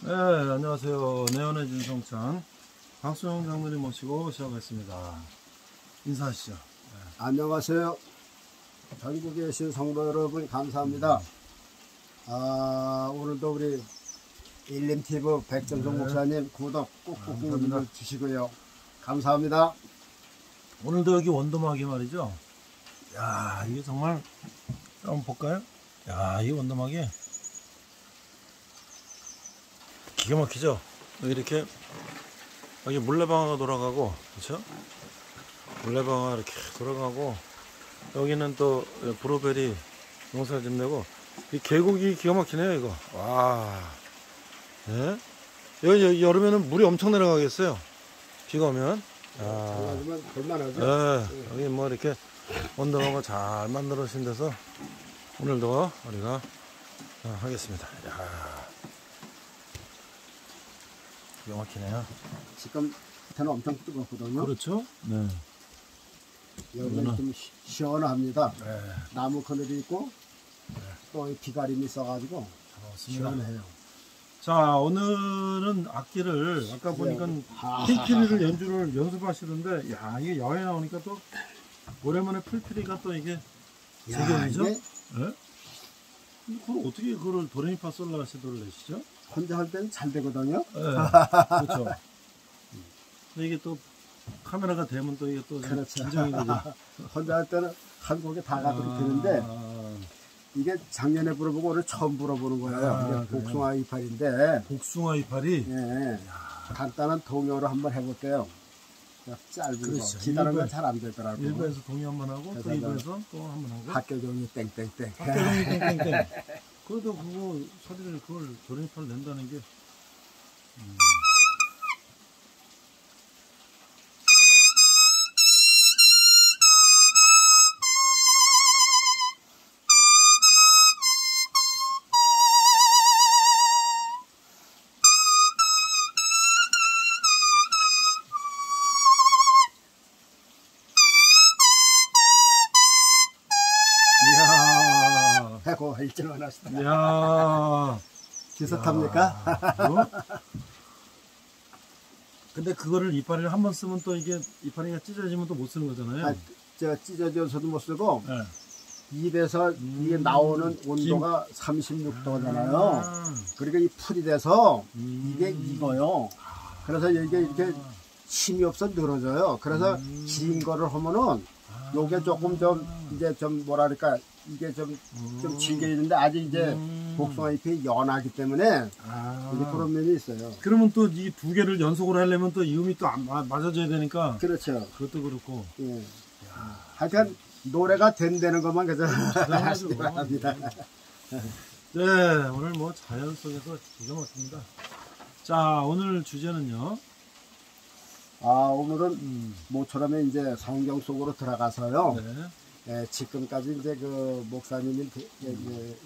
네, 안녕하세요. 내연의 진성찬 박수영 장로님 모시고 시작하겠습니다. 인사하시죠. 네. 안녕하세요. 전국에 계신 성도 여러분 감사합니다. 오늘도 우리 일림TV 백정성 목사님 구독 꾹꾹 눌러주시고요. 감사합니다. 오늘도 여기 원도막이 말이죠. 야, 이게 정말 한번 볼까요? 야, 이 원도막이 기가 막히죠. 이렇게 여기 물레방아가 돌아가고, 그렇죠? 물레방아 이렇게 돌아가고, 여기는 또 브루베리 농사 짓내고, 이 계곡이 기가 막히네요. 이거 와, 네? 여기 여름에는 물이 엄청 내려가겠어요. 비가 오면. 장난이면 볼만하죠. 네, 여기 뭐 이렇게 원도막을 잘 만들어진 데서 오늘도 우리가 하겠습니다. 야, 기가 막히네요. 지금 밑에는 엄청 뜨겁거든요. 그렇죠? 네. 여기는 좀 시원합니다. 네. 나무 그늘이 있고 또 비가림이 있어가지고 시원해요. 자, 오늘은 악기를 아까 보니까 필피리를 연습하시던데, 야, 이게 야외 나오니까 또 오랜만에 필피리가 또 이게 제격이죠? 네? 그걸 어떻게 그걸 도레미파솔라시도를 내시죠? 혼자 할 때는 잘 되거든요. 네, 그렇죠. 근데 이게 또 카메라가 되면 또 이게 또 그렇죠. 긴장이 되죠. 혼자 할 때는 한 곡에 다 가도록 되는데 이게 작년에 불어보고 올해 처음 불어보는 거예요. 이게 복숭아 이파리인데 복숭아 이파리? 예, 간단한 동요로 한번 해볼게요. 짧은 그렇죠. 거 기다는 건 잘 안 되더라고요. 1부에서 동요 한번 하고 또 2부에서 또 한번 하고 학교종이 땡땡땡 학교종이 땡땡땡. 그래도 그거 소리를 그걸 도레미파를 낸다는 게 이야, 해고 일찍 나시다. 이야, 기사 탑니까? 근데 그거를 이파리를 한 번 쓰면 또 이게 이파리가 찢어지면 또 못 쓰는 거잖아요. 저 찢어져서도 못 쓰고 네. 입에서 이게 나오는 온도가 36도잖아요. 그러니까 이 풀이 돼서 이게 익어요. 그래서 이게 이렇게 힘이 없어 늘어져요. 그래서 긴 거를 하면은 요게 조금 좀 이제 좀 뭐랄까 이게 좀 질겨지는데 아직 이제 복숭아 잎이 연하기 때문에 이제 그런 면이 있어요. 그러면 또 이 두 개를 연속으로 하려면 또 이 음이 또 맞아져야 되니까. 그렇죠. 그것도 그렇고. 예. 하여튼 노래가 된다는 것만 그저 하시기 바랍니다. 네, 오늘 뭐 자연 속에서 기가 막힙니다. 자, 오늘 주제는요. 오늘은 모처럼에 이제 성경 속으로 들어가서요. 네. 예, 지금까지 이제 그 목사님이 이제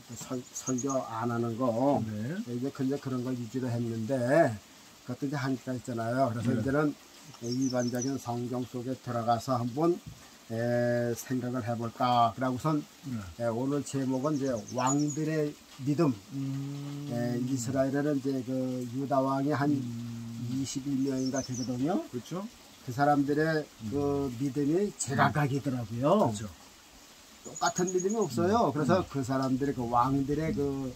설교 안 하는 거, 네. 이제 근데 그런 걸 위주로 했는데, 그것도 이제 하니까 있잖아요. 그래서 네. 이제는 일반적인 성경 속에 들어가서 한번 생각을 해볼까. 그러고선 오늘 제목은 이제 왕들의 믿음. 이스라엘에는 이제 그 유다 왕이 한 21명인가 되거든요. 그렇죠. 그 사람들의 그 믿음이 제각각이더라고요. 그렇죠. 똑같은 믿음이 없어요. 그래서 그 사람들의 그 왕들의 그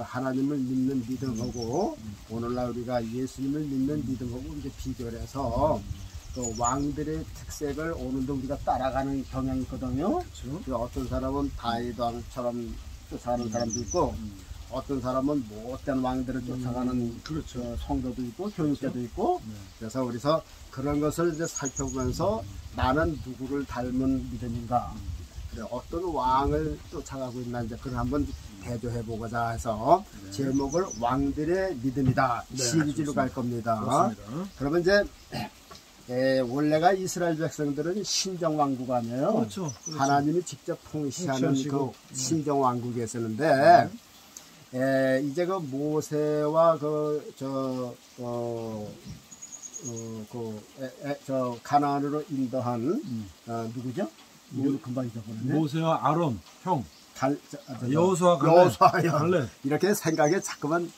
하나님을 믿는 믿음하고 오늘날 우리가 예수님을 믿는 믿음하고 이제 비교를 해서 또 왕들의 특색을 오늘도 우리가 따라가는 경향이 있거든요. 그렇죠. 어떤 사람은 다윗 왕처럼 쫓아가는 사람도 있고 어떤 사람은 못된 왕들을 쫓아가는 그렇죠. 성도도 있고 교육자도 있고 네. 그래서 우리서 그런 것을 이제 살펴보면서 나는 누구를 닮은 믿음인가 그래, 어떤 왕을 쫓아가고 있나 이제 그걸 한번 대조해 보고자 해서 제목을 왕들의 믿음이다 시리즈로 갈 겁니다. 그렇습니다. 그러면 이제 원래가 이스라엘 백성들은 신정왕국 아니에요. 그렇죠. 하나님이 직접 통치하는 그 신정왕국이었었는데 이제 그 모세와 저 가나안으로 인도한 누구죠? 금방 잊어버렸네. 모세와 아론 형. 여호수아 갈렙. 이렇게 생각이 자꾸만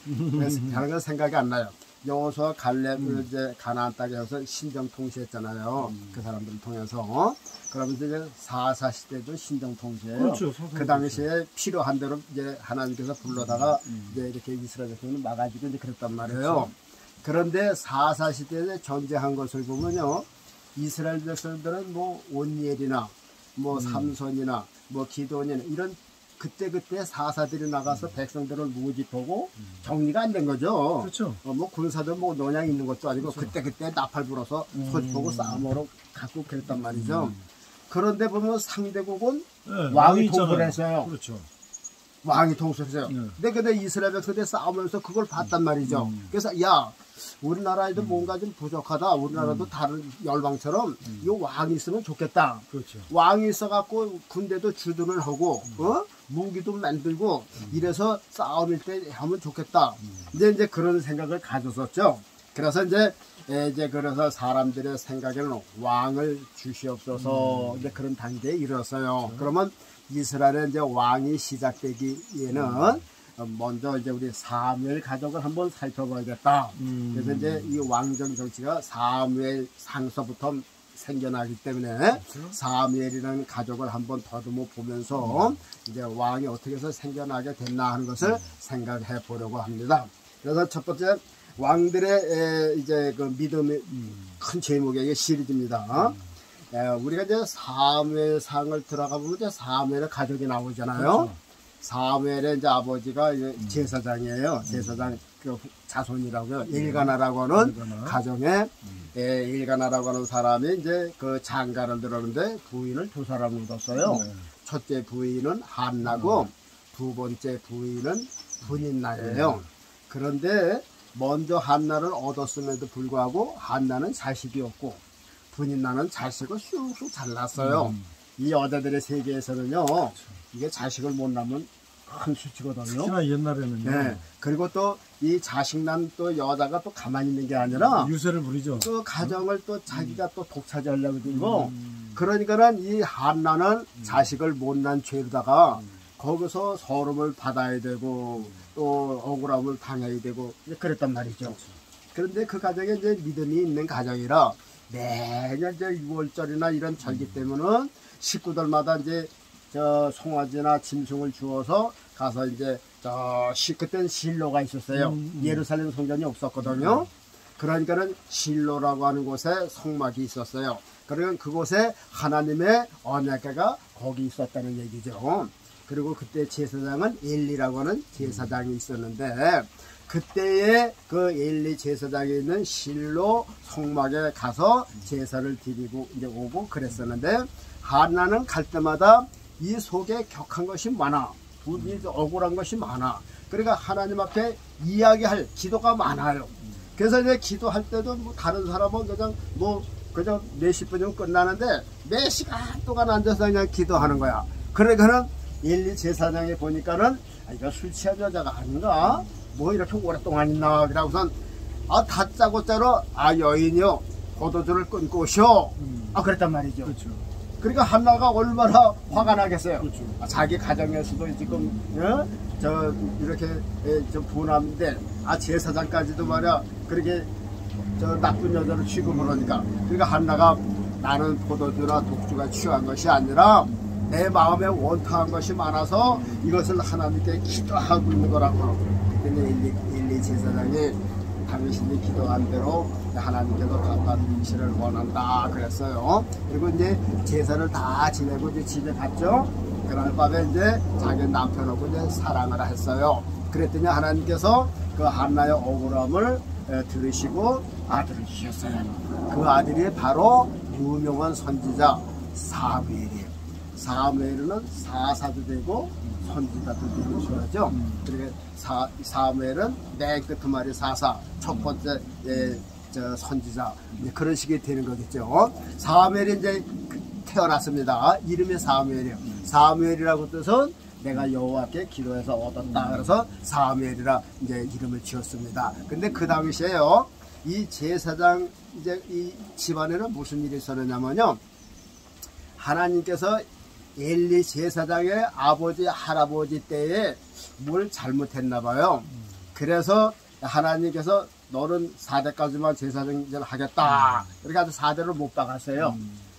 다른 건 생각이 안 나요. 여호수아 갈렙을 이제 가나안 땅에서 신정 통치했잖아요. 그 사람들을 통해서. 그러면서 이제 사사 시대도 신정 통치예요. 그렇죠. 그 당시에 필요한 대로 이제 하나님께서 불러다가 이제 이렇게 이스라엘 백성을 막아주고 이제 그랬단 말이에요. 그렇죠. 그런데 사사 시대에 전쟁한 것을 보면요, 이스라엘 백성들은 뭐 온니엘이나 뭐 삼손이나 뭐 기도원이나 이런 그때 사사들이 나가서 백성들을 모집하고 정리가 안 된 거죠. 그렇죠. 뭐 군사들 뭐 논양 있는 것도 아니고 그렇죠. 그때 나팔 불어서 소집하고 싸움으로 갖고 그랬단 말이죠. 그런데 보면 상대국은 네, 왕이 있잖아요. 통솔을 했어요. 그렇죠. 왕이 통솔했어요. 네. 근데 이스라엘 백성들이 싸우면서 그걸 봤단 말이죠. 그래서 야, 우리나라에도 뭔가 좀 부족하다. 우리나라도 다른 열방처럼 이 왕이 있으면 좋겠다. 그렇죠. 왕이 있어갖고 군대도 주둔을 하고 무기도 만들고 이래서 싸움일 때 하면 좋겠다. 이제 그런 생각을 가졌었죠. 그래서 이제 그래서 사람들의 생각에는 왕을 주시옵소서 이제 그런 단계에 이르렀어요. 그러면 이스라엘의 이제 왕이 시작되기에는 먼저 이제 우리 사무엘 가족을 한번 살펴봐야겠다. 그래서 이제 이 왕정 정치가 사무엘 상서부터 생겨나기 때문에 사무엘이라는 가족을 한번 더듬어 보면서 이제 왕이 어떻게 해서 생겨나게 됐나 하는 것을 생각해 보려고 합니다. 그래서 첫 번째 왕들의 이제 그 믿음의 큰 제목의 시리즈입니다. 우리가 이제 사무엘상을 들어가 보면 이제 사무엘의 가족이 나오잖아요. 그렇죠. 사무엘의 이제 아버지가 이제 제사장이에요. 제사장 그 자손이라고요. 일가나라고 하는 가정에 일가나라고 하는 사람이 이제 그 장가를 들었는데 부인을 두 사람을 얻었어요. 첫째 부인은 한나고 두 번째 부인은 분인나예요. 그런데 먼저 한나를 얻었음에도 불구하고 한나는 자식이 없고 분인나는 자식을 쑥쑥 잘났어요. 이 여자들의 세계에서는요, 이게 자식을 못 낳으면 큰 수치거든요. 특히나 옛날에는요. 네. 그리고 또 이 자식 난 또 여자가 또 가만히 있는 게 아니라 유세를 부리죠. 또 가정을 또 자기가 또 독차지하려고 들고 그러니까는 이 한나는 자식을 못 낳은 죄로다가 거기서 서름을 받아야 되고 또 억울함을 당해야 되고 그랬단 말이죠. 그런데 그 가정에 이제 믿음이 있는 가정이라 매년 이제 6월절이나 이런 절기 때문은 식구들마다 이제 저 송아지나 짐승을 주어서 가서 이제 그때는 실로가 있었어요. 예루살렘 성전이 없었거든요. 그러니까는 실로라고 하는 곳에 성막이 있었어요. 그러면 그곳에 하나님의 언약궤가 거기 있었다는 얘기죠. 그리고 그때 제사장은 엘리라고 하는 제사장이 있었는데 그때에 그 엘리 제사장이 있는 실로 성막에 가서 제사를 드리고 이제 오고 그랬었는데 한나는 갈 때마다 이 속에 격한 것이 많아. 억울한 것이 많아. 그러니까 하나님 앞에 이야기할 기도가 많아요. 그래서 이제 기도할 때도 뭐 다른 사람은 그냥 몇십 분이면 끝나는데 몇 시간 동안 앉아서 그냥 기도하는 거야. 그러니까는 엘리 제사장이 보니까는 이거 술 취한 여자가 아닌가? 뭐 이렇게 오랫동안 있나? 그러고선 다짜고짜로 여인이요 포도주를 끊고 오시오. 그랬단 말이죠. 그렇죠. 그러니까 한나가 얼마나 화가 나겠어요. 그렇죠. 자기 가정에서도 지금 이렇게 좀 분함인데 제사장까지도 말이야 그렇게 나쁜 여자를 취급을 하니까 그러니까 한나가 나는 포도주나 독주가 취한 것이 아니라 내 마음에 원통한 것이 많아서 이것을 하나님께 기도하고 있는 거라고. 그랬더니 엘리 제사장이 당신이 기도한 대로 하나님께서 답받으시를 원한다 그랬어요. 그리고 이제 제사를 다 지내고 이제 집에 갔죠. 그날 밤에 이제 자기 남편하고 이제 사랑을 했어요. 그랬더니 하나님께서 그 한나의 억울함을 들으시고 아들을 주셨어요. 그 아들이 바로 유명한 선지자 사무엘이에요. 사무엘은 사사도 되고 선지자도 되는 거죠. 그러니까 사무엘은 맨 끝말이 사사, 첫 번째 선지자 그런 식이 되는 거겠죠. 사무엘이 이제 태어났습니다. 이름이 사무엘이에요. 사무엘이라고 뜻은 내가 여호와께 기도해서 얻었다. 그래서 사무엘이라 이제 이름을 지었습니다. 근데 그 당시에요, 이 제사장 이제 이 집안에는 무슨 일이 있었냐면요, 하나님께서 엘리 제사장의 아버지 할아버지 때에 뭘 잘못했나 봐요. 그래서 하나님께서 너는 4대까지만 제사장을 하겠다. 그렇게 해서 4대를 못 박았어요.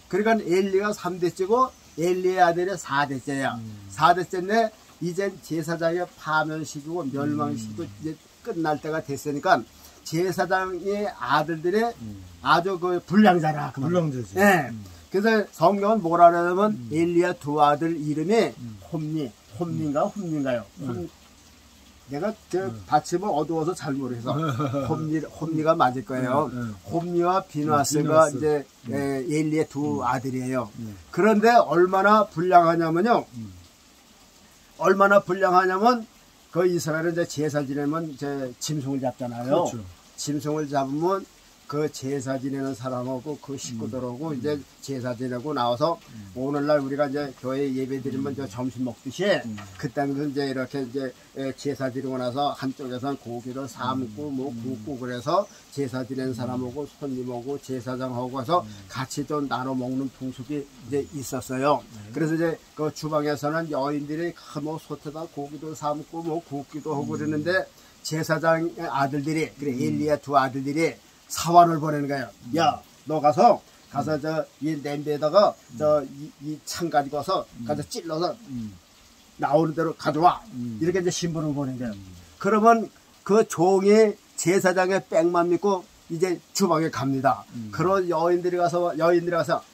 그러니까 엘리가 3대째고 엘리의 아들이 4대째야. 4대째인데 이제 제사장의 파면시키고 멸망시키고 이제 끝날 때가 됐으니까 제사장의 아들들이 아주 그 불량자라. 불량자지. 네. 그래서 성경은 뭐라 그러냐면 엘리야 두 아들 이름이 홈니인가요? 내가 저 받침을 어두워서 잘 모르겠어. 홈니가 맞을 거예요. 홈니와 비누아스가 이제 엘리의 두 아들이에요. 그런데 얼마나 불량하냐면요. 그 이스라엘은 이제 제사 지내면 이제 짐승을 잡잖아요. 그렇죠. 짐승을 잡으면 그 제사 지내는 사람하고 그 식구들하고 이제 제사 지내고 나와서 오늘날 우리가 이제 교회 예배 드리면 이제 점심 먹듯이 그때는 이제 이렇게 이제 제사 지내고 나서 한쪽에서는 고기를 삶고 뭐 굽고 그래서 제사 지내는 사람하고 손님하고 제사장하고 해서 같이 좀 나눠 먹는 풍습이 이제 있었어요. 그래서 이제 그 주방에서는 여인들이 뭐 솥에다 고기도 삶고 뭐 굽기도 하고 그러는데 제사장의 아들들이 그래 엘리야 두 아들들이 사활을 보내는 거예요. 야, 너 가서 이 냄비에다가 이 창 가지고 와서 가서 찔러서 나오는 대로 가져와. 이렇게 이제 신부를 보낸 거예요. 그러면 그 종이 제사장의 백만 믿고 이제 주방에 갑니다. 그런 여인들이 가서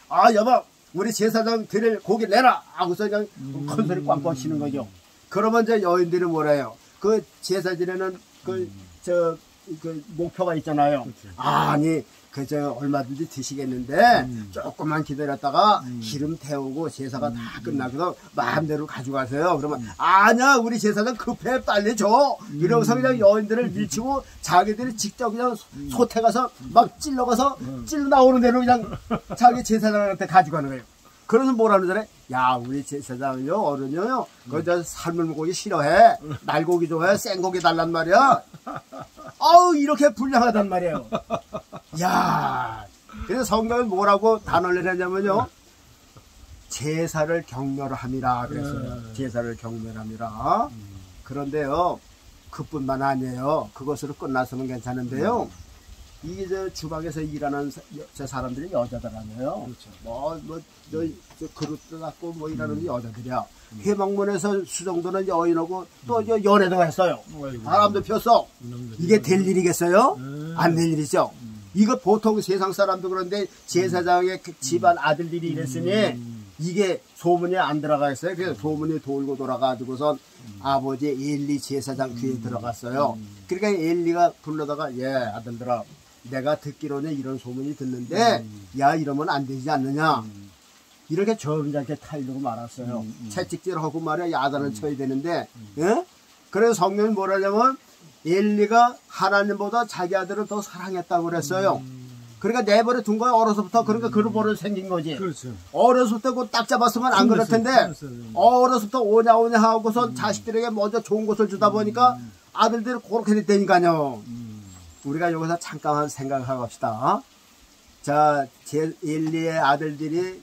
아 여보 우리 제사장 드릴 고기 내라 하고서 그냥 큰 소리 꽝꽝 치는 거죠. 그러면 이제 여인들이 뭐래요? 그 제사 지내는 그 목표가 있잖아요. 그렇죠. 아니 얼마든지 드시겠는데 조금만 기다렸다가 기름 태우고 제사가 다 끝나고서 마음대로 가져가세요. 그러면 아니야 우리 제사장 급해 빨리 줘. 이러고서 그냥 여인들을 밀치고 자기들이 직접 그냥 솥에 가서 막 찔러가서 찔러 나오는 대로 그냥 자기 제사장한테 가져가는 거예요. 그래서 뭐라는 줄 알아요? 야 우리 제사장요 어른이요 그 삶은 고기 싫어해. 날고기 좋아해. 생고기 달란 말이야. 아우 이렇게 불량하단 말이에요. 야 그래서 성경은 뭐라고 단어를 내냐면요 제사를 경멸함이라 그랬어요. 제사를 경멸함이라. 그런데요 그뿐만 아니에요. 그것으로 끝났으면 괜찮은데요 이게 주방에서 일하는 저 사람들이 여자들아니에요. 그렇죠. 저 그릇도 닦고 뭐 일하는 여자들이야. 해방문에서 수정도는 여인하고 또 연애도 했어요. 바람도 폈어. 이게 될 일이겠어요? 안 될 일이죠. 이거 보통 세상 사람도 그런데 제사장의 집안 아들들이 이랬으니 이게 소문이 안 들어가 있어요. 그래서 소문이 돌고 돌아가지고선 아버지 엘리 제사장 귀에 들어갔어요. 그러니까 엘리가 불러다가 예 아들들아 내가 듣기로는 이런 소문이 듣는데 야 이러면 안 되지 않느냐 이렇게 점잖게 타이르고 말았어요. 채찍질하고 말이야 야단을 쳐야 되는데 예? 그래서 성경이 뭐라냐면 엘리가 하나님보다 자기 아들을 더 사랑했다고 그랬어요. 그러니까 내버려 둔 거야 어려서부터. 그러니까 그런 버릇 생긴 거지. 그렇죠. 어려서부터 그거 딱 잡았으면 안 그럴 텐데 어려서부터 오냐 하고서 자식들에게 먼저 좋은 것을 주다 보니까 아들들이 그렇게 됐다니까요. 우리가 여기서 잠깐 생각하고 합시다. 자, 엘리의 아들들이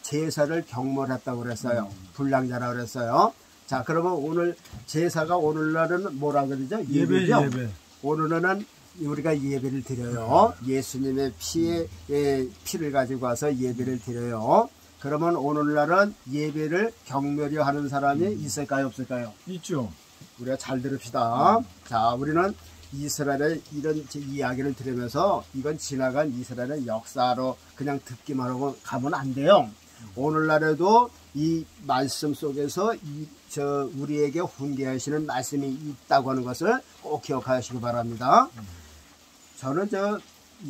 제사를 경멸했다고 그랬어요. 불량자라고 그랬어요. 자, 그러면 오늘 제사가 오늘날은 뭐라 그러죠? 예배죠? 예배. 오늘은 우리가 예배를 드려요. 예수님의 피를 가지고 와서 예배를 드려요. 그러면 오늘날은 예배를 경멸히 하는 사람이 있을까요? 없을까요? 있죠. 우리가 잘 들읍시다. 자, 우리는 이스라엘의 이런 이야기를 들으면서 이건 지나간 이스라엘의 역사로 그냥 듣기만 하고 가면 안 돼요. 오늘날에도 이 말씀 속에서 우리에게 훈계하시는 말씀이 있다고 하는 것을 꼭 기억하시기 바랍니다. 저는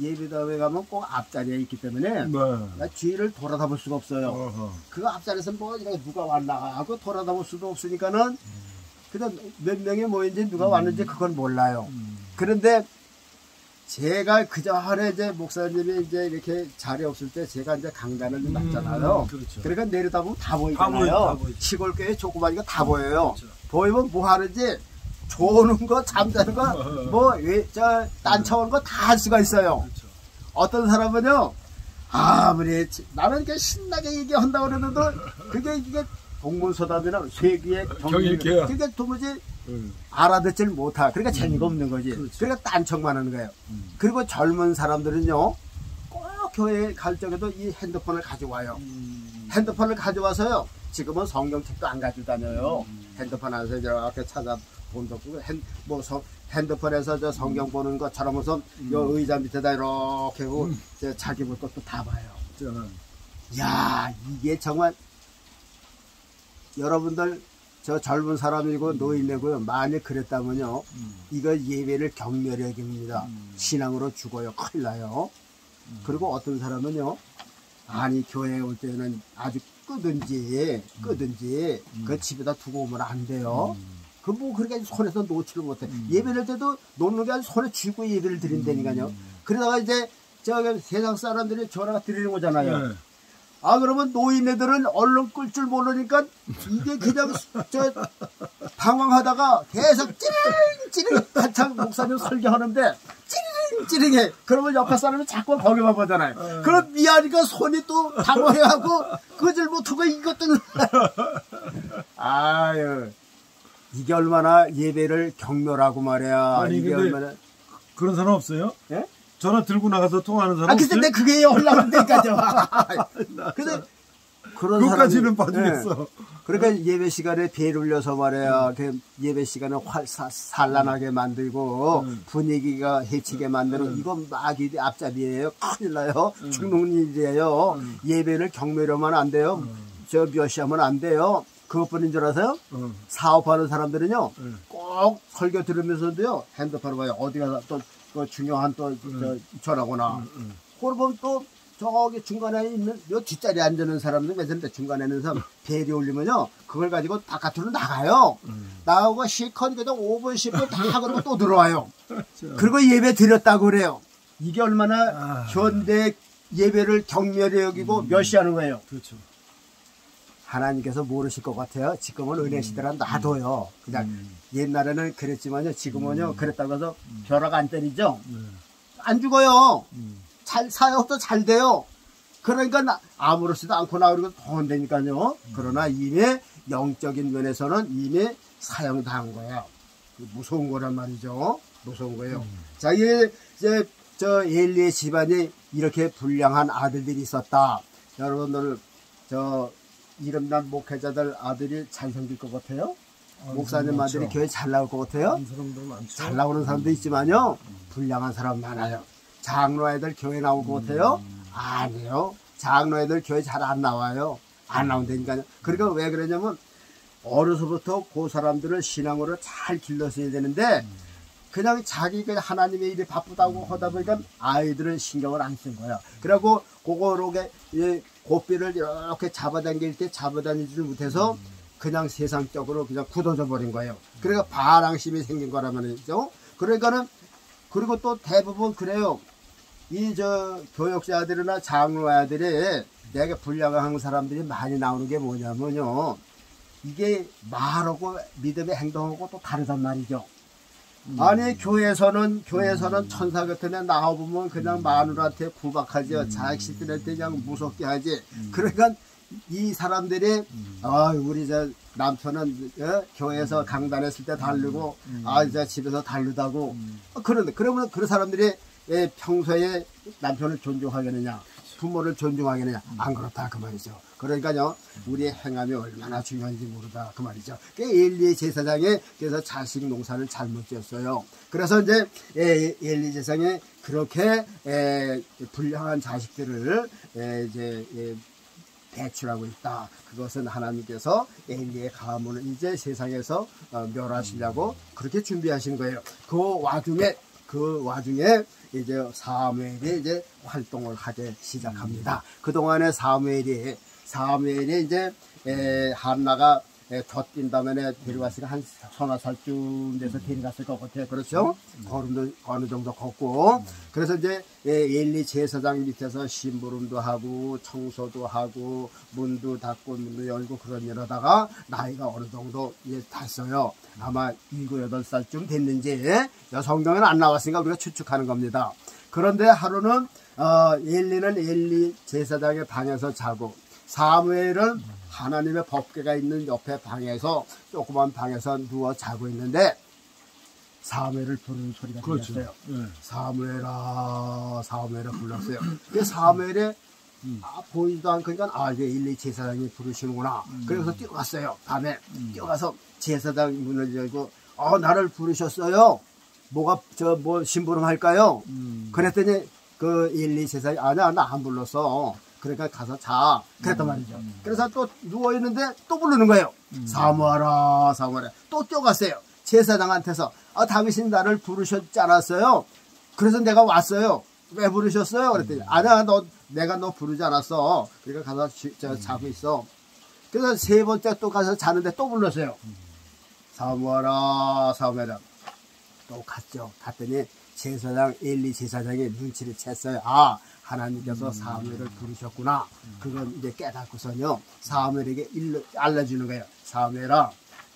예배당에 가면 꼭 앞자리에 있기 때문에 나 뒤를 돌아다 볼 수가 없어요. 그 앞자리에서 뭐 누가 왔나 하고 돌아다 볼 수도 없으니까는 그냥 몇 명이 모인지 누가 왔는지 그건 몰라요. 그런데 제가 그전에 이제 목사님이 이제 이렇게 자리 없을 때 제가 이제 강단을 맡잖아요. 그렇죠. 그러니까 내려다보면 다 보이잖아요. 시골 교회 조그마니까 다 보여요. 그렇죠. 보이면 뭐 하는지 조는 거, 잠자는 거, 뭐 딴차 오는 거 다 할 수가 있어요. 그렇죠. 어떤 사람은요 아무리 나는 이렇게 신나게 얘기한다고 그러는데 이게 동문서답이나 쇠귀의 경일계야. 그러니까 도무지 알아듣질 못하. 그러니까 재미가 없는 거지. 그렇지. 그러니까 딴척만 하는 거예요. 그리고 젊은 사람들은요, 꼭 교회에 갈 적에도 이 핸드폰을 가져와요. 핸드폰을 가져와서요, 지금은 성경책도 안 가지고 다녀요. 핸드폰 안에서 이렇게 찾아본다고. 핸드폰에서 저 성경 보는 것처럼 무슨 요 의자 밑에다 이렇게 하고 자기 볼 것도 다 봐요. 야, 이게 정말 여러분들 저 젊은 사람이고 노인네고요. 만약 그랬다면요, 이거 예배를 경멸히 여깁니다. 신앙으로 죽어요. 큰일 나요. 그리고 어떤 사람은요, 아니 교회에 올 때는 아주 끄든지 그 집에다 두고 오면 안 돼요. 그 뭐 그렇게 손에서 놓지를 못해. 예배를 때도 놓는 게 아니라 손에 쥐고 예배를 드린다니까요. 그러다가 이제 저 세상 사람들이 전화가 드리는 거잖아요. 네. 아, 그러면 노인네들은 얼른 끌 줄 모르니까 이게 그냥 저 방황하다가 계속 찌링찌링 한참 목사님 설교하는데 찌링찌링해. 그러면 옆에 사람이 자꾸 거기만 보잖아요. 그럼 미안하니까 손이 또 당황해하고 그질 못하고 이것도 아유, 이게 얼마나 예배를 경멸하고 말이야. 아니, 이게 근데 얼마나 그런 사람 없어요? 예? 전화 들고 나가서 통화하는 사람 아, 근데 없어요? 내 그게 올라간 데까지요. 근데 그런 그것까지는 사람이- 봐주겠어. 예. 그러니까 예배 시간에 배를 올려서 말이야. 그 예배 시간을 산란하게 만들고 분위기가 해치게 만드는 이건 막이 앞잡이에요. 큰일 나요. 죽는 일이에요. 예배를 경멸하면 안 돼요. 저 멸시하면 안 돼요. 그것뿐인 줄 아세요? 사업하는 사람들은요, 꼭 설교 들으면서도요, 핸드폰을 봐요. 어디 가서 또 중요한 또 전화거나. 그러면 또 저기 중간에 있는 요 뒷자리에 앉는 사람들 몇인데 중간에 있는 사람 배리 올리면요, 그걸 가지고 바깥으로 나가요. 나오고 실컷 그래도 5분 10분 다 그러고 또 들어와요. 그리고 예배 드렸다고 그래요. 이게 얼마나 현대 예배를 경멸히 여기고 멸시하는 거예요. 그렇죠. 하나님께서 모르실 것 같아요. 지금은 은혜 시대라 놔둬요. 그냥 옛날에는 그랬지만요, 지금은요, 그랬다고 해서 벼락 안 때리죠. 안 죽어요. 사역도 잘 돼요. 그러니까 아무렇지도 않고 나오고 더 된다니까요. 그러나 이미 영적인 면에서는 이미 사형당한 거야. 무서운 거란 말이죠. 무서운 거예요. 자, 이제 저 엘리의 집안이 이렇게 불량한 아들들이 있었다. 여러분들 저 이름난 목회자들 아들이 잘생길 것 같아요? 목사님 아들이 교회 잘 나올 것 같아요? 사람들 많죠. 잘 나오는 사람도 있지만요, 불량한 사람 많아요. 장로 애들 교회 나올 것 같아요? 아니에요. 장로 애들 교회 잘 안 나와요. 안 나온다니까요. 그러니까 왜 그러냐면 어려서부터 그 사람들을 신앙으로 잘 길렀어야 되는데 그냥 자기가 하나님의 일이 바쁘다고 하다 보니까 아이들은 신경을 안 쓴 거야. 그리고 그거로게 고삐를 이렇게 잡아당길 때 잡아다니지를 못해서 그냥 세상적으로 그냥 굳어져 버린 거예요. 그러니까 반항심이 생긴 거란 말이죠. 그러니까는 그리고 또 대부분 그래요. 이 교역자들이나 장로아들이 내가 불량한 사람들이 많이 나오는 게 뭐냐면요, 이게 말하고 믿음의 행동하고 또 다르단 말이죠. 아니 교회에서는 천사 같은 애 나와보면 그냥 마누라한테 구박하죠. 자식들한테 그냥 무섭게 하지. 그러니까 이 사람들이 우리 저 남편은 교회에서 강단했을 때 다르고 저 집에서 다르다고. 그러면 그 사람들이 평소에 남편을 존중하겠느냐, 부모를 존중하겠느냐? 안 그렇다 그 말이죠. 그러니까요, 우리의 행함이 얼마나 중요한지 모르다 그 말이죠. 엘리의 제사장이 그래서 자식 농사를 잘못 지었어요. 그래서 이제 엘리 제사장이 그렇게 불량한 자식들을 이제 배출하고 있다. 그것은 하나님께서 엘리의 가문을 이제 세상에서 멸하시려고 그렇게 준비하신 거예요. 그 와중에 이제 사무엘이 이제 활동을 하기 시작합니다. 그동안에 사무엘이 이제 한나가 젖뛴 다음에 데려갔으니까 한 서너 살쯤 돼서 데려갔을 것 같아요. 그렇죠? 걸음도 어느 정도 걷고. 그래서 이제 엘리 제사장 밑에서 심부름도 하고 청소도 하고 문도 닫고 문도 열고 그런 일 하다가 나이가 어느 정도 이제 됐어요. 아마 7, 8살쯤 됐는지 성경에는 안 나왔으니까 우리가 추측하는 겁니다. 그런데 하루는 엘리는 엘리 제사장의 방에서 자고 사무엘은 하나님의 법궤가 있는 옆에 방에서 조그만 방에서 누워 자고 있는데 사무엘을 부르는 소리가 들렸어요. 네. 사무엘아 사무엘아 불렀어요. 그 사무엘이 보이지도 않으니까 이게 엘리 제사장이 부르시는구나. 그래서 뛰어갔어요. 밤에 뛰어가서 제사장 문을 열고 나를 부르셨어요. 뭐 심부름 할까요? 그랬더니 그 엘리 제사장이 아니야 나 안 불렀어. 그러니까 가서 자. 그랬단 말이죠. 그래서 또 누워있는데 또 부르는 거예요. 사무하라 사무하라. 또 뛰어갔어요. 제사장한테서 당신 나를 부르셨지 않았어요? 그래서 내가 왔어요. 왜 부르셨어요? 그랬더니 아니야 내가 너 부르지 않았어. 그러니까 가서 자고 있어. 그래서 세 번째 또 가서 자는데 또 불렀어요. 사무하라 사무하라. 또 갔죠. 갔더니 제사장 엘리 제사장이 눈치를 챘어요. 하나님께서 사무엘을 부르셨구나. 그건 이제 깨닫고서요 사무엘에게 알려주는 거예요. 사무엘아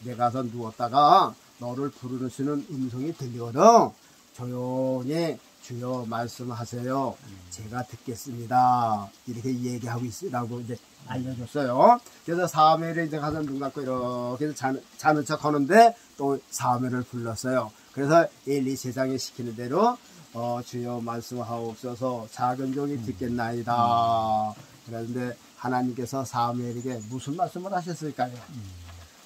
내가 가서 누웠다가 너를 부르시는 음성이 들리거든. 조용히 주여 말씀하세요. 제가 듣겠습니다. 이렇게 얘기하고 있으라고 이제 알려줬어요. 그래서 사무엘이 이제 가서 눈 감고 이렇게 자는 척 하는데 또 사무엘을 불렀어요. 그래서 엘리 제사장이 시키는 대로 주여 말씀하옵소서 작은 종이 듣겠나이다. 그런데 하나님께서 사무엘에게 무슨 말씀을 하셨을까요?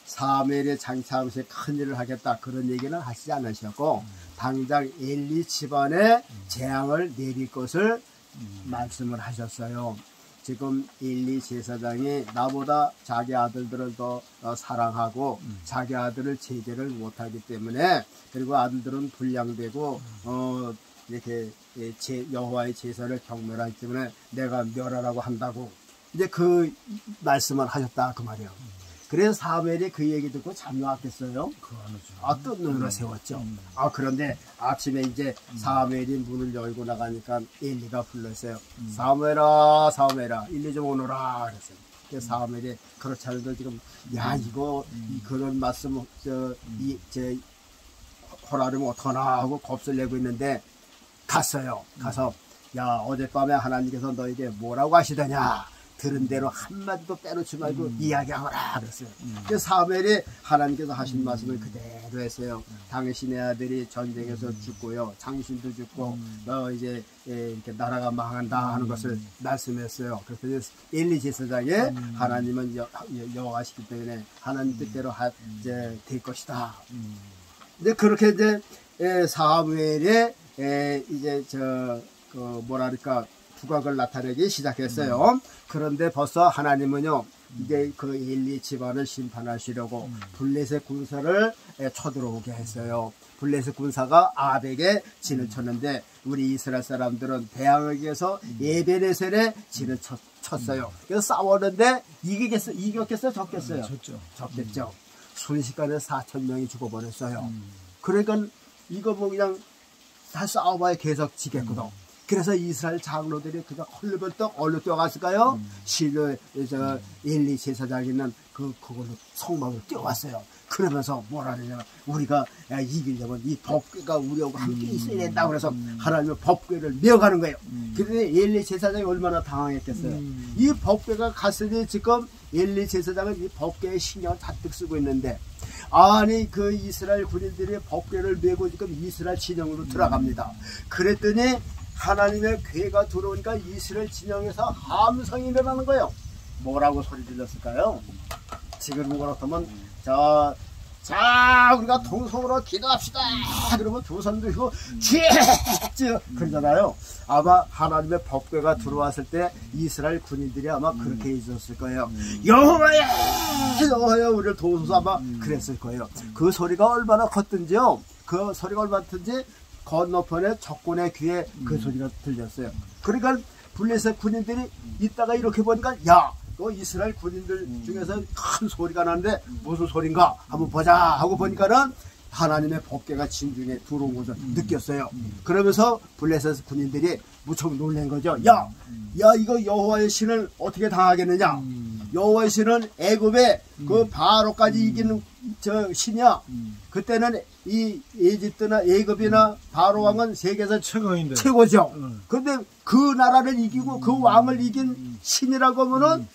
사무엘이 장차하면서 큰 일을 하겠다 그런 얘기는 하시지 않으셨고 당장 엘리 집안에 재앙을 내릴 것을 말씀을 하셨어요. 지금 엘리 제사장이 나보다 자기 아들들을 더 사랑하고 자기 아들을 제재를 못하기 때문에 그리고 아들들은 불량되고 이렇게 여호와의 제사를 경멸하기 때문에 내가 멸하라고 한다고 이제 그 말씀을 하셨다 그 말이에요. 그래서 사무엘이 그 얘기 듣고 잠이 왔겠어요? 또 눈을 세웠죠. 그런데 아침에 이제 사무엘이 문을 열고 나가니까 엘리가 불렀어요. 사무엘아 사무엘아 일리 좀 오너라 그랬어요. 그래서 사무엘이 그렇지 않아도 지금 이거 그런 말씀 허라르면 어떡하나 하고 겁을 내고 있는데 갔어요. 가서 어젯밤에 하나님께서 너에게 뭐라고 하시더냐 들은 대로 한마디도 빼놓지 말고 이야기하거라 그랬어요. 그래서 사무엘이 하나님께서 하신 말씀을 그대로 했어요. 당신의 아들이 전쟁에서 죽고요 당신도 죽고 너 이제 이렇게 나라가 망한다 하는 것을 말씀했어요. 그래서 엘리 제사장이 하나님은 여호와시기 때문에 하나님 뜻대로 이제 될 것이다. 이제 그렇게 이제 사무엘이 이제 뭐랄까 두각을 나타내기 시작했어요. 그런데 벌써 하나님은요 이제 그 엘리 집안을 심판하시려고 블레셋 군사를 쳐들어오게 했어요. 블레셋 군사가 아벡에 진을 쳤는데 우리 이스라엘 사람들은 대항하기 위해서 에베네셀에 진을 쳤어요. 그래서 싸웠는데 이겼겠어요? 졌겠어요? 졌겠죠. 순식간에 4,000명이 죽어버렸어요. 그러니까 이거 뭐 그냥 다 싸워봐야 계속 지겠거든. 그래서 이스라엘 장로들이 그냥 헐레벌떡 얼려 뛰어갔을까요? 실로 엘리 제사장이는 그걸로 성막으로 뛰어왔어요. 그러면서 뭐라 그러냐면 우리가 이기려면 이 법궤가 우리하고 함께 있어야 된다. 그래서 하나님의 법궤를 메어가는 거예요. 그런데 엘리 제사장이 얼마나 당황했겠어요. 이 법궤가 갔으니 지금 엘리 제사장은 이 법궤에 신경을 잔뜩 쓰고 있는데 아니 그 이스라엘 군인들이 법궤를 메고 지금 이스라엘 진영으로 들어갑니다. 그랬더니 하나님의 궤가 들어오니까 이스라엘 진영에서 함성이 일어나는 거예요. 뭐라고 소리 질렀을까요? 지금 그렇다면 자 우리가 동성으로 기도합시다. 그러면 두 손 들고 그러잖아요. 아마 하나님의 법궤가 들어왔을 때 이스라엘 군인들이 아마 그렇게 있었을 거예요. 여호와야 여호와야 우리를 도우소서 아마 그랬을 거예요. 그 소리가 얼마나 컸든지요. 그 소리가 얼마나 컸든지 건너편에 적군의 귀에 그 소리가 들렸어요. 그러니까 블레셋 군인들이 이따가 이렇게 보니까 이스라엘 군인들 중에서 큰 소리가 나는데 무슨 소린가 한번 보자 하고 보니까는 하나님의 법궤가 진중에 들어온 것을 느꼈어요. 그러면서 블레셋 군인들이 무척 놀란 거죠. 이거 여호와의 신을 어떻게 당하겠느냐. 여호와의 신은 애굽의 그 바로까지 이기는 저 신이야. 그때는 이 에집트나 애굽이나 바로 왕은 세계에서 최강인데. 최고죠. 근데 그 나라를 이기고 그 왕을 이긴 신이라고 하면은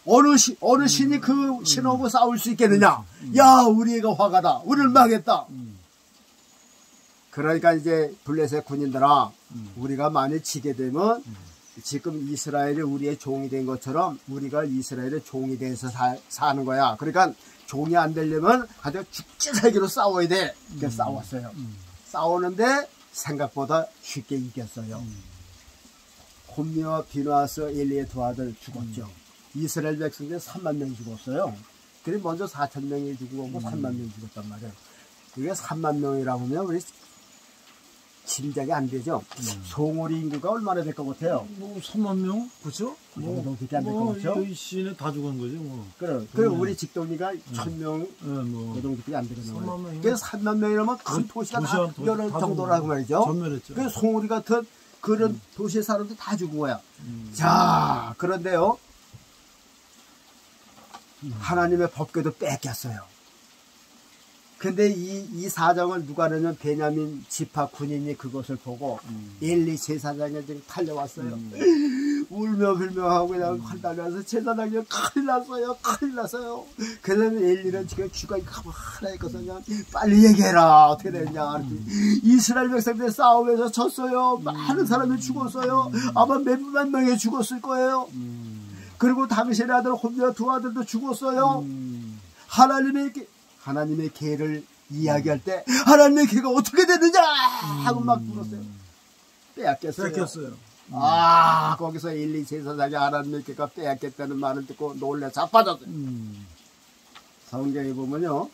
어느 신이 그 신하고 싸울 수 있겠느냐. 야, 우리 애가 화가다. 우리를 망했다. 그러니까 이제 블레셋 군인들아, 우리가 만일 지게 되면 지금 이스라엘이 우리의 종이 된 것처럼 우리가 이스라엘의 종이 돼서 사는 거야. 그러니까 종이 안 되려면 아주 죽지 살기로 싸워야 돼. 그래서 싸웠어요. 싸우는데 생각보다 쉽게 이겼어요. 홈리와 비누아스 엘리의 두 아들 죽었죠. 이스라엘 백성들 3만 명이 죽었어요. 그래 먼저 4천 명이 죽고 3만 명이 죽었단 말이에요. 그게 3만 명이라고 하면 우리 짐작이 안 되죠. 송오리 인구가 얼마나 될 것 같아요? 뭐 3만 명, 그렇죠? 그 정도 되게 안 될 것 같죠? 이 시내 다 죽은 거지 뭐. 그래 우리 직동리가 1,000명 그 정도밖에 안 되는 거예요. 그래서 3만 명이라면 큰 도시가 다 여러 정도라고 말이죠. 전멸했죠. 그래서 송오리 같은 그런 도시의 사람들 다 죽은 거야. 자, 그런데요, 하나님의 법궤도 뺏겼어요. 근데 이 사정을 누가 하냐면 베냐민 지파 군인이 그것을 보고 엘리 제사장에 지금 달려왔어요. 울며 불며 하고 그냥 환달려서 제사장이 큰일 났어요. 큰일 났어요. 그래서 엘리는 지금 쥐가 하나 있거든요. 그냥 빨리 얘기해라. 어떻게 됐냐. 이스라엘 백성들 싸움에서 졌어요. 많은 사람이 죽었어요. 아마 몇만 명이 죽었을 거예요. 그리고 당신의 아들 홈리와 두 아들도 죽었어요. 하나님의 계를 이야기할 때 하나님의 계가 어떻게 되느냐 하고 막 물었어요. 뺏겼어요. 거기서 엘리 제사장이 하나님의 계가 빼앗겼다는 말을 듣고 놀래 자빠졌어요. 성경에 보면요,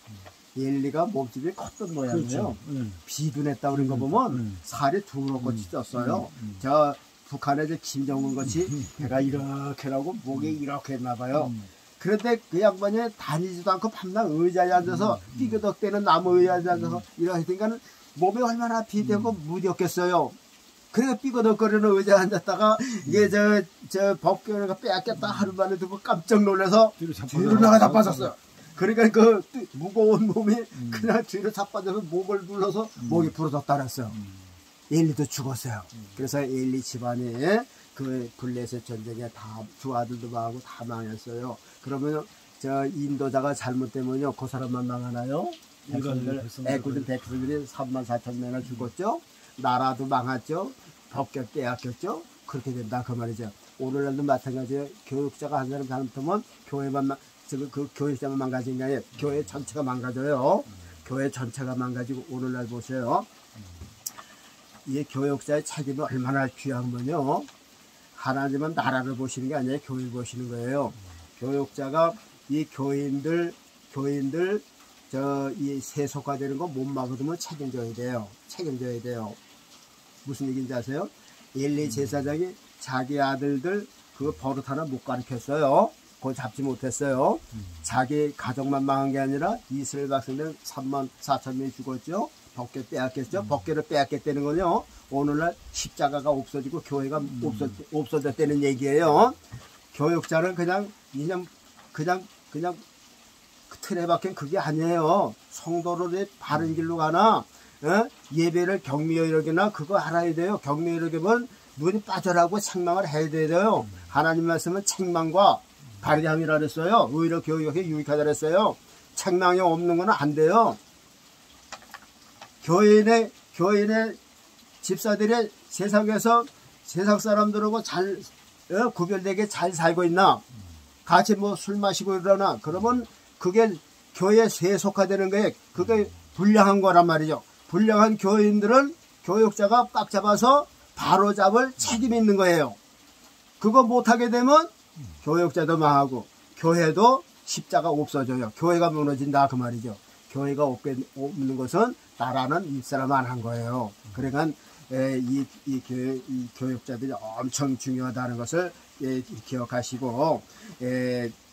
엘리가 몸집이 컸던 모양이에요. 그렇죠. 비둔했다 그런 거 보면 살이 두껍고 찢었어요. 저 북한의 김정은 같이 배가 이렇게 나고 목이 이렇게 했나 봐요. 그런데 그 양반이 다니지도 않고 밤낮 의자에 앉아서 삐그덕대는 나무 의자에 앉아서 이렇게 하니까 몸이 얼마나 비대고 무디었겠어요. 그래서 삐그덕거리는 의자에 앉았다가 이게 저 법궤가 빼앗겼다 하루 만에 듣고 깜짝 놀라서 뒤로 나가 자빠졌어요. 그러니까 그 무거운 몸이 그냥 뒤로 자빠져서 목을 눌러서 목이 부러졌다 그랬어요. 엘리도 죽었어요. 그래서 엘리 집안이 그 블레셋 전쟁에 다 두 아들도 망하고 다 망했어요. 그러면 저 인도자가 잘못되면요, 그 사람만 망하나요? 애굽인 백성들이 3만 4천 명이나 죽었죠. 나라도 망했죠. 법궤 빼앗겼죠. 그렇게 된다 그 말이죠. 오늘날도 마찬가지예요. 교육자가 한 사람 잘못하면 그 교육자만 망가진 게 아니에요. 교회 전체가 망가져요. 교회 전체가 망가지고 오늘날 보세요. 이 교육자의 책임이 얼마나 귀한 거요. 하나님은 나라를 보시는 게 아니라 교회를 보시는 거예요. 교육자가 이 교인들 이 세속화되는 거 못 막으면 책임져야 돼요. 무슨 얘기인지 아세요? 엘리 제사장이 자기 아들들 그 버릇 하나 못 가르쳤어요. 그걸 잡지 못했어요. 자기 가족만 망한 게 아니라 이스라엘 백성들 3만 4천 명이 죽었죠. 법궤 빼앗겼죠. 법궤를 빼앗겼다는 건요, 오늘날 십자가가 없어지고 교회가 없어졌다는 얘기예요. 교육자는 그냥 틀에 박힌 그게 아니에요. 성도를 바른 길로 가나, 예배를 경미하게 여기나 그거 알아야 돼요. 경미하게 여기면 눈이 빠져라고 책망을 해야 돼요. 하나님 말씀은 책망과 발휘함이라 그랬어요. 오히려 교육에 유익하다 그랬어요. 책망이 없는 건 안 돼요. 교인의 집사들의 세상에서 세상 사람들하고 잘 구별되게 잘 살고 있나, 같이 뭐 술 마시고 이러나, 그러면 그게 교회에 세속화되는 거에 그게 불량한 거란 말이죠. 불량한 교인들은 교육자가 꽉 잡아서 바로 잡을 책임이 있는 거예요. 그거 못하게 되면 교육자도 망하고 교회도 십자가 없어져요. 교회가 무너진다 그 말이죠. 교회가 없는 것은 나라는 입사람 안 한 거예요. 그러니까 이 교육자들이 엄청 중요하다는 것을 기억하시고,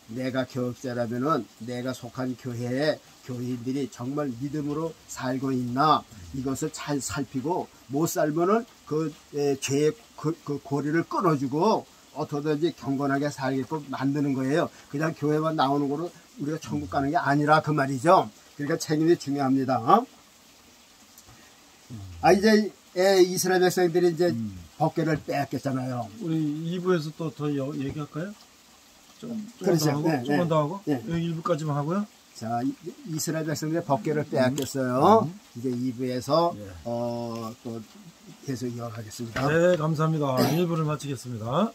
내가 교육자라면은 내가 속한 교회에 교인들이 정말 믿음으로 살고 있나, 이것을 잘 살피고 못 살면은 그 죄의 그 고리를 끊어주고 어떻게든지 경건하게 살게끔 만드는 거예요. 그냥 교회만 나오는 거로 우리가 천국 가는 게 아니라 그 말이죠. 그러니까 책임이 중요합니다. 이제 이스라엘 백성들이 이제 법궤를 빼앗겼잖아요. 우리 2부에서 또 더 얘기할까요? 조금만 그렇죠. 더 하고, 네, 조금만 더 하고, 네. 여기 1부까지만 하고요. 자, 이스라엘 백성들의 법궤를 빼앗겼어요. 이제 2부에서 예. 또 계속 이어가겠습니다. 네, 감사합니다. 1부를 마치겠습니다.